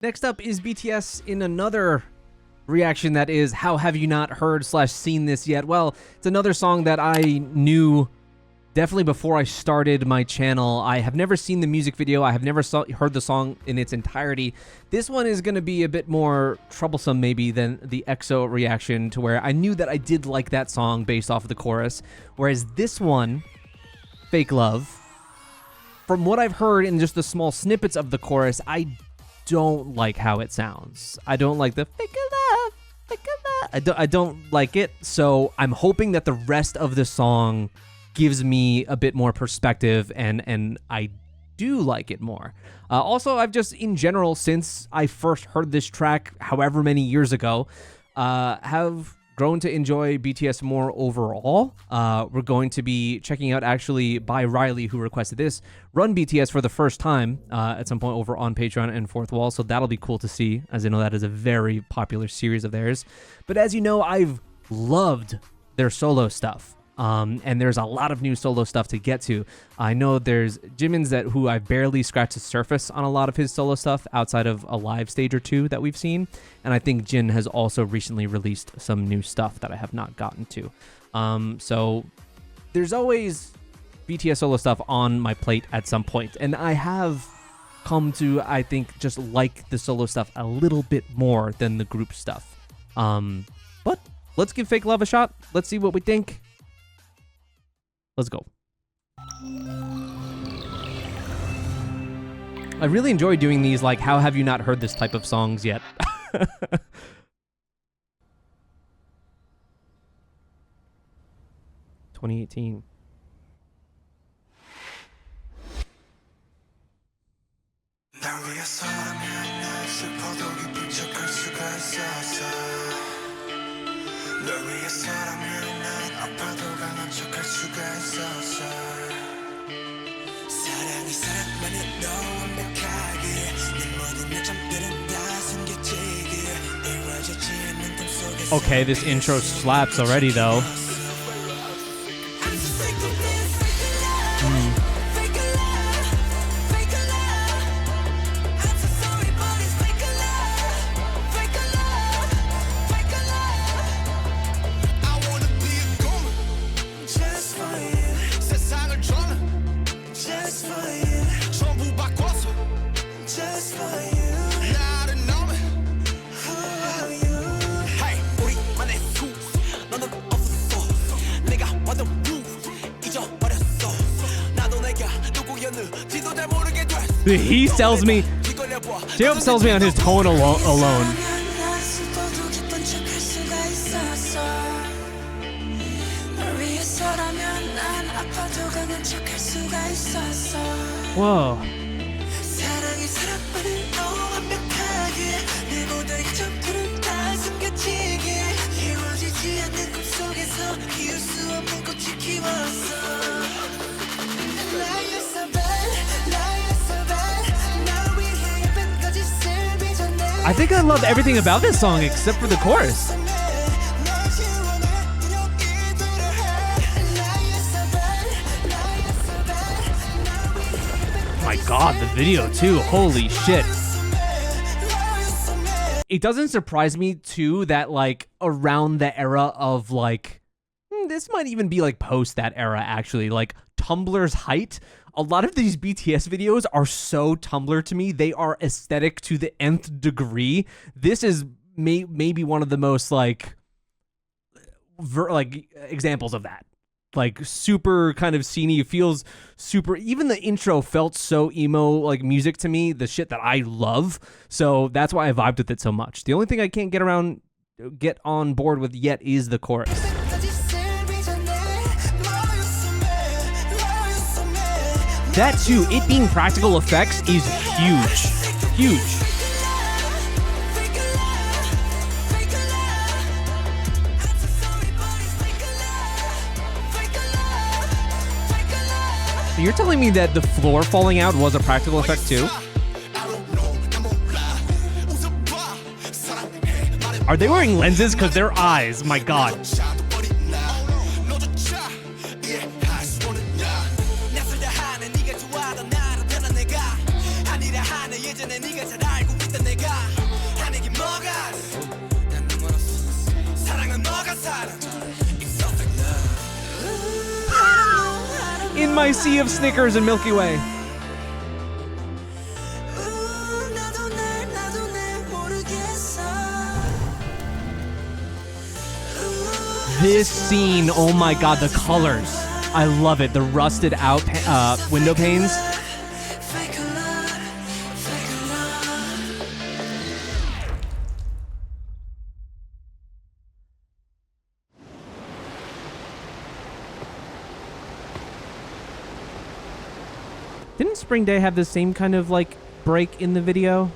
Next up is BTS in another reaction that is, how have you not heard / seen this yet? Well, it's another song that I knew definitely before I started my channel. I have never seen the music video. I have never heard the song in its entirety. This one is going to be a bit more troublesome maybe than the EXO reaction, to where I knew that I did like that song based off of the chorus. Whereas this one, Fake Love, from what I've heard in just the small snippets of the chorus, I don't like how it sounds. I don't like the fake love, fake love. I don't like it. So I'm hoping that the rest of the song gives me a bit more perspective, and I do like it more. Also, I've just, in general, since I first heard this track however many years ago, have grown to enjoy BTS more overall. We're going to be checking out, actually, by Riley, who requested this, Run BTS for the first time at some point over on Patreon and Fourth Wall, so that'll be cool to see, as I know that is a very popular series of theirs. But as you know, I've loved their solo stuff. And there's a lot of new solo stuff to get to. I know there's Jimin's who I've barely scratched the surface on a lot of his solo stuff outside of a live stage or two that we've seen. And I think Jin has also recently released some new stuff that I have not gotten to. So there's always BTS solo stuff on my plate at some point. And I have come to, I think, just like the solo stuff a little bit more than the group stuff. But let's give Fake Love a shot. Let's see what we think. Let's go. I really enjoy doing these, like, how have you not heard this type of songs yet? 2018. Okay, this intro slaps already, though. He sells me. J-Hope sells me on his tone alone. Whoa. I think I love everything about this song except for the chorus. My God, the video too. Holy shit. It doesn't surprise me too that, like, around the era of, like, this might even be like post that era actually, like Tumblr's height. A lot of these BTS videos are so Tumblr to me. They are aesthetic to the nth degree. This is maybe one of the most like examples of that. Like super kind of sceney, feels super. Even the intro felt so emo like music to me, the shit that I love. So that's why I vibed with it so much. The only thing I can't get on board with yet is the chorus. That too, it being practical effects is huge. Huge. So you're telling me that the floor falling out was a practical effect too? Are they wearing lenses? Because their eyes, my God. in my sea of Snickers and Milky Way. This scene, oh my god, the colors. I love it. The rusted out window panes. Didn't Spring Day have the same kind of like break in the video?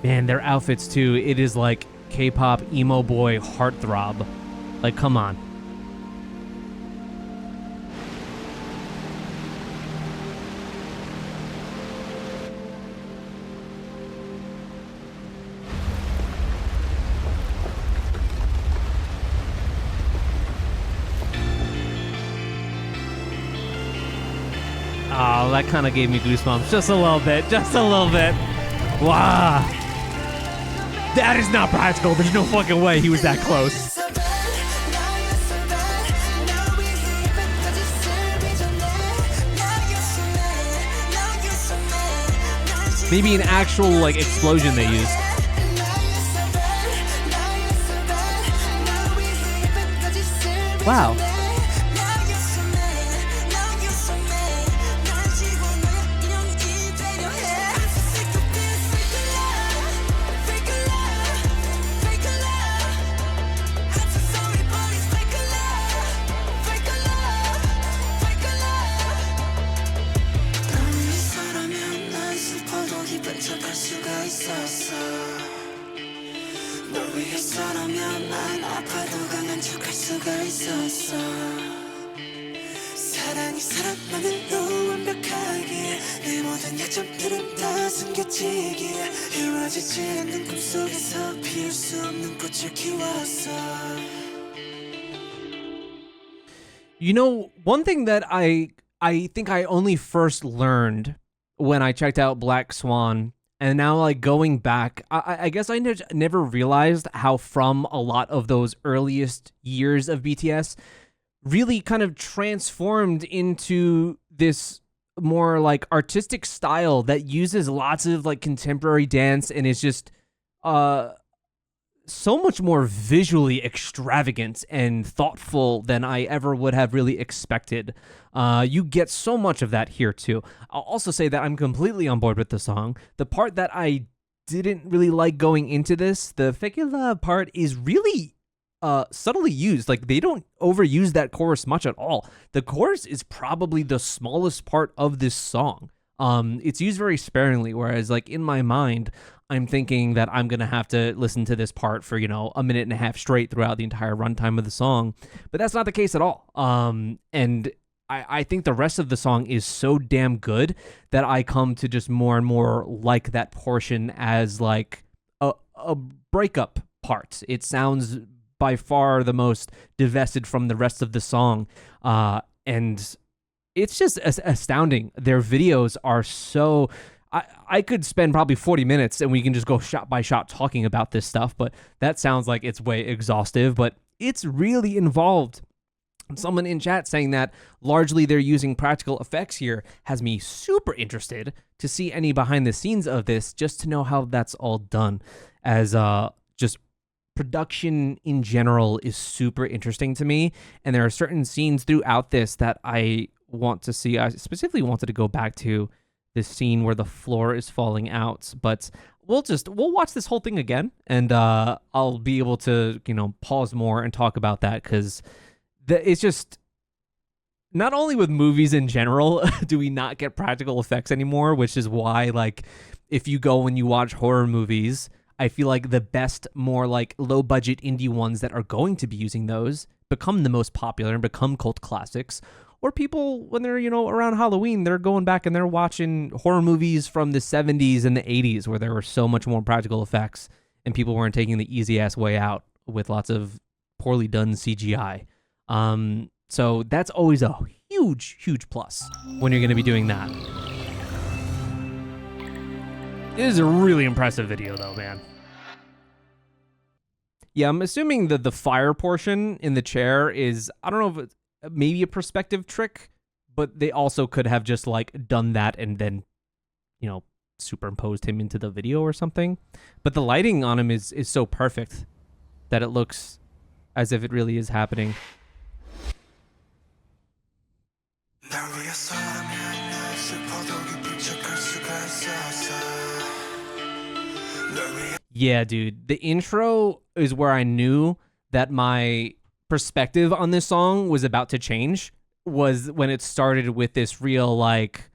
Man, their outfits too, it is like K-pop emo boy heartthrob. Like, come on. Oh, that kind of gave me goosebumps. Just a little bit. Just a little bit. Wow. That is not practical. There's no fucking way he was that close. Maybe an actual, like, explosion they used. Wow. You know, one thing that I think I only first learned when I checked out Black Swan, and now like going back, I guess I never realized how from a lot of those earliest years of BTS really kind of transformed into this more like artistic style that uses lots of like contemporary dance and is just so much more visually extravagant and thoughtful than I ever would have really expected. You get so much of that here too. I'll also say that I'm completely on board with the song. The part that I didn't really like going into this, the Fake Love part, is really subtly used. Like, they don't overuse that chorus much at all. The chorus is probably the smallest part of this song. It's used very sparingly, whereas like in my mind, I'm thinking that I'm going to have to listen to this part for, you know, a minute and a half straight throughout the entire runtime of the song. But that's not the case at all. And I think the rest of the song is so damn good that I come to just more and more like that portion as like a breakup part. It sounds by far the most divested from the rest of the song. And it's just astounding. Their videos are so... I could spend probably 40 minutes and we can just go shot by shot talking about this stuff, but that sounds like it's way exhaustive, but it's really involved. Someone in chat saying that largely they're using practical effects here has me super interested to see any behind the scenes of this, just to know how that's all done, as just production in general is super interesting to me. And there are certain scenes throughout this that I want to see. I specifically wanted to go back to this scene where the floor is falling out, but we'll watch this whole thing again, and I'll be able to, you know, pause more and talk about that, because it's just, not only with movies in general do we not get practical effects anymore, which is why, like, if you go and you watch horror movies, I feel like the best, more like low budget indie ones that are going to be using those become the most popular and become cult classics. Or people, when they're, you know, around Halloween, they're going back and they're watching horror movies from the 70s and the 80s where there were so much more practical effects and people weren't taking the easy-ass way out with lots of poorly done CGI. So that's always a huge, huge plus when you're going to be doing that. It is a really impressive video, though, man. Yeah, I'm assuming that the fire portion in the chair is, I don't know if it's maybe a perspective trick, but they also could have just, like, done that and then, you know, superimposed him into the video or something. But the lighting on him is so perfect that it looks as if it really is happening. Yeah, dude. The intro is where I knew that my perspective on this song was about to change, was when it started with this real, like,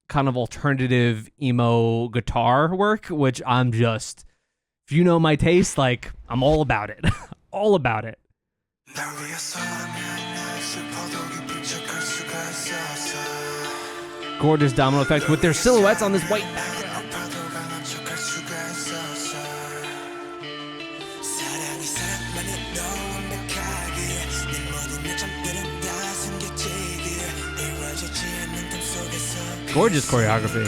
kind of alternative emo guitar work, which I'm just, if you know my taste, like, I'm all about it. All about it. Gorgeous domino effect with their silhouettes on this white background. Gorgeous choreography.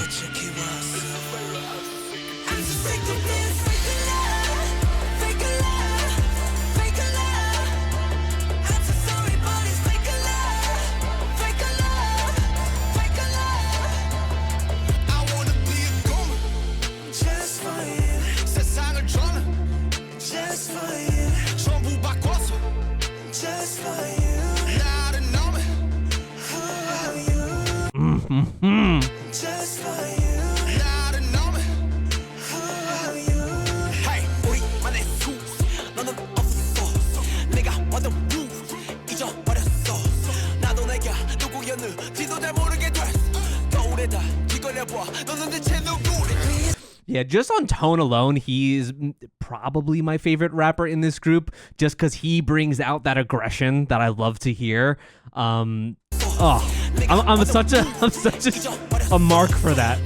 Yeah, just on tone alone, he's probably my favorite rapper in this group, just because he brings out that aggression that I love to hear. I'm such a mark for that.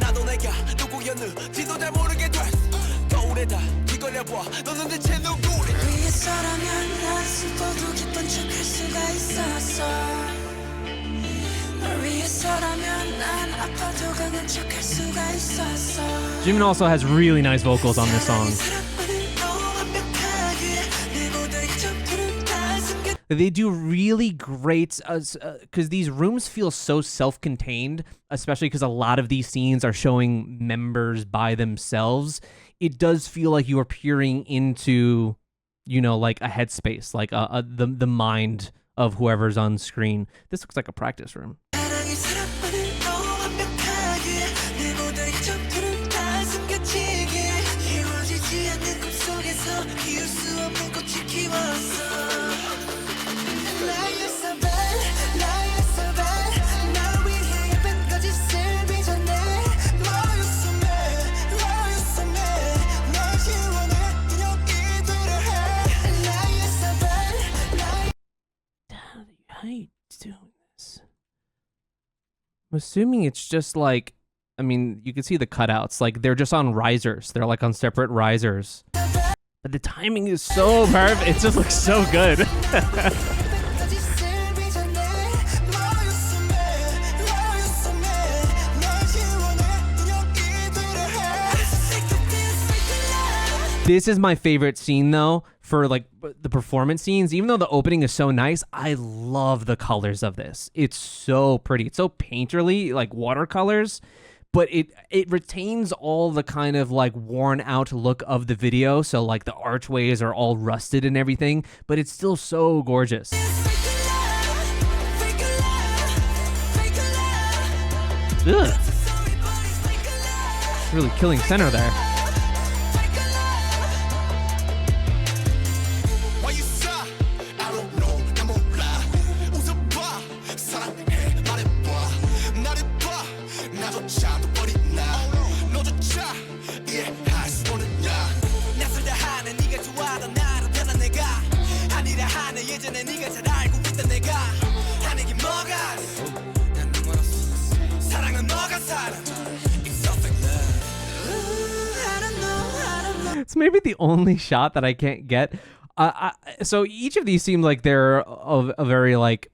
Jimin also has really nice vocals on this song. They do really great, because these rooms feel so self-contained, especially because a lot of these scenes are showing members by themselves. It does feel like you are peering into, you know, like a headspace, like the mind of whoever's on screen. This looks like a practice room. How are you doing this? I'm assuming it's just like, I mean, you can see the cutouts. Like, they're just on risers. They're like on separate risers. But the timing is so perfect. It just looks so good. This is my favorite scene, though, for like the performance scenes. Even though the opening is so nice, I love the colors of this. It's so pretty. It's so painterly, like watercolors, but it retains all the kind of like worn out look of the video. So like the archways are all rusted and everything, but it's still so gorgeous. Ugh. Really killing center there. It's maybe the only shot that I can't get. So each of these seem like they're of a very like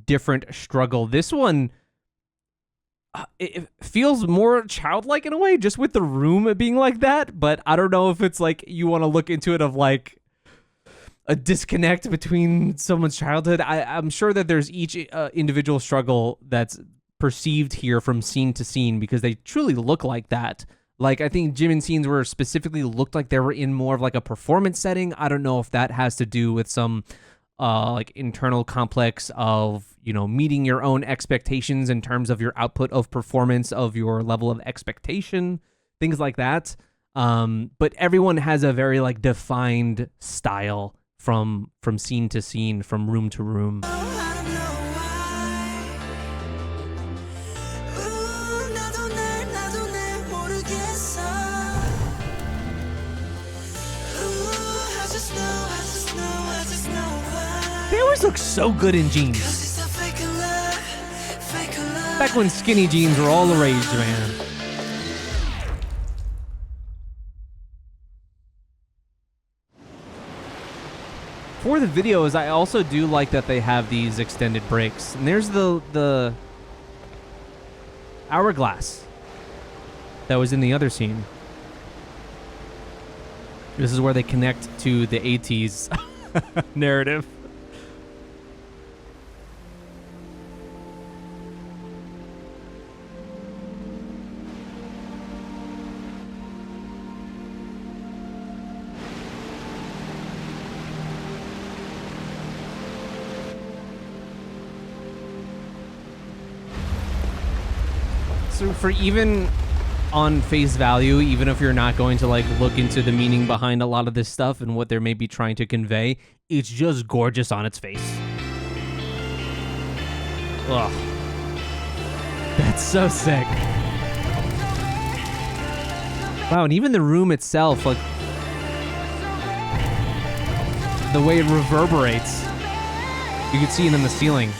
different struggle. This one, it feels more childlike in a way, just with the room being like that. But I don't know if it's like you want to look into it of like a disconnect between someone's childhood. I'm sure that there's each individual struggle that's perceived here from scene to scene, because they truly look like that. Like, I think Jimin scenes were specifically looked like they were in more of like a performance setting. I don't know if that has to do with some like internal complex of, you know, meeting your own expectations in terms of your output of performance, of your level of expectation, things like that. But everyone has a very like defined style from scene to scene, from room to room. They always look so good in jeans. Back when skinny jeans were all the rage, man. For the videos, I also do like that they have these extended breaks. And there's the hourglass that was in the other scene. This is where they connect to the 80s narrative. So for even on face value, even if you're not going to like look into the meaning behind a lot of this stuff and what they're maybe trying to convey, it's just gorgeous on its face. Ugh. That's so sick. Wow, and even the room itself, like the way it reverberates, you can see it in the ceiling.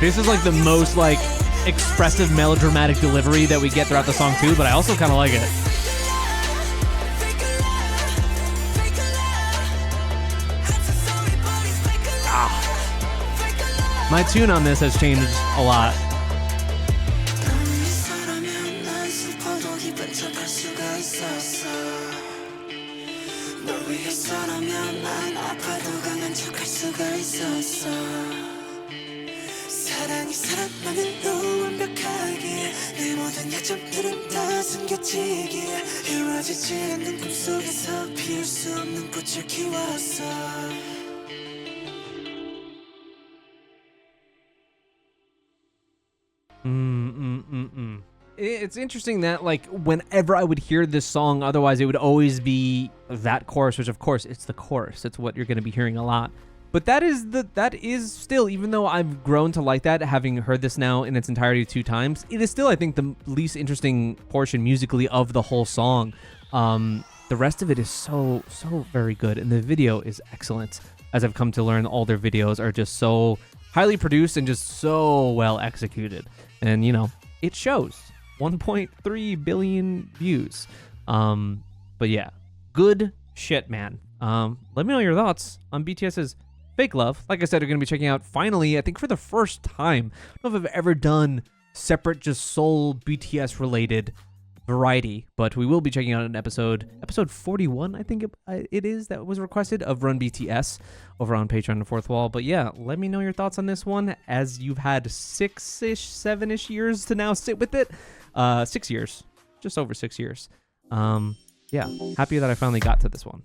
This is like the most like expressive melodramatic delivery that we get throughout the song too, but I also kind of like it. Ah. My tune on this has changed a lot. It's interesting that like whenever I would hear this song, otherwise it would always be that chorus, which of course it's the chorus. It's what you're going to be hearing a lot. But that is still, even though I've grown to like that, having heard this now in its entirety 2 times, it is still, I think, the least interesting portion musically of the whole song. The rest of it is so very good, and the video is excellent. As I've come to learn, all their videos are just so highly produced and just so well executed. And, you know, it shows. 1.3 billion views. But yeah, good shit, man. Let me know your thoughts on BTS's Fake Love. Like I said, we're going to be checking out, finally, I think for the first time, I don't know if I've ever done separate, just sole BTS-related variety, but we will be checking out an episode 41, I think it is, that was requested, of Run BTS over on Patreon and Fourth Wall. But yeah, let me know your thoughts on this one, as you've had 6-ish, 7-ish years to now sit with it. 6 years, just over 6 years. Yeah, happy that I finally got to this one.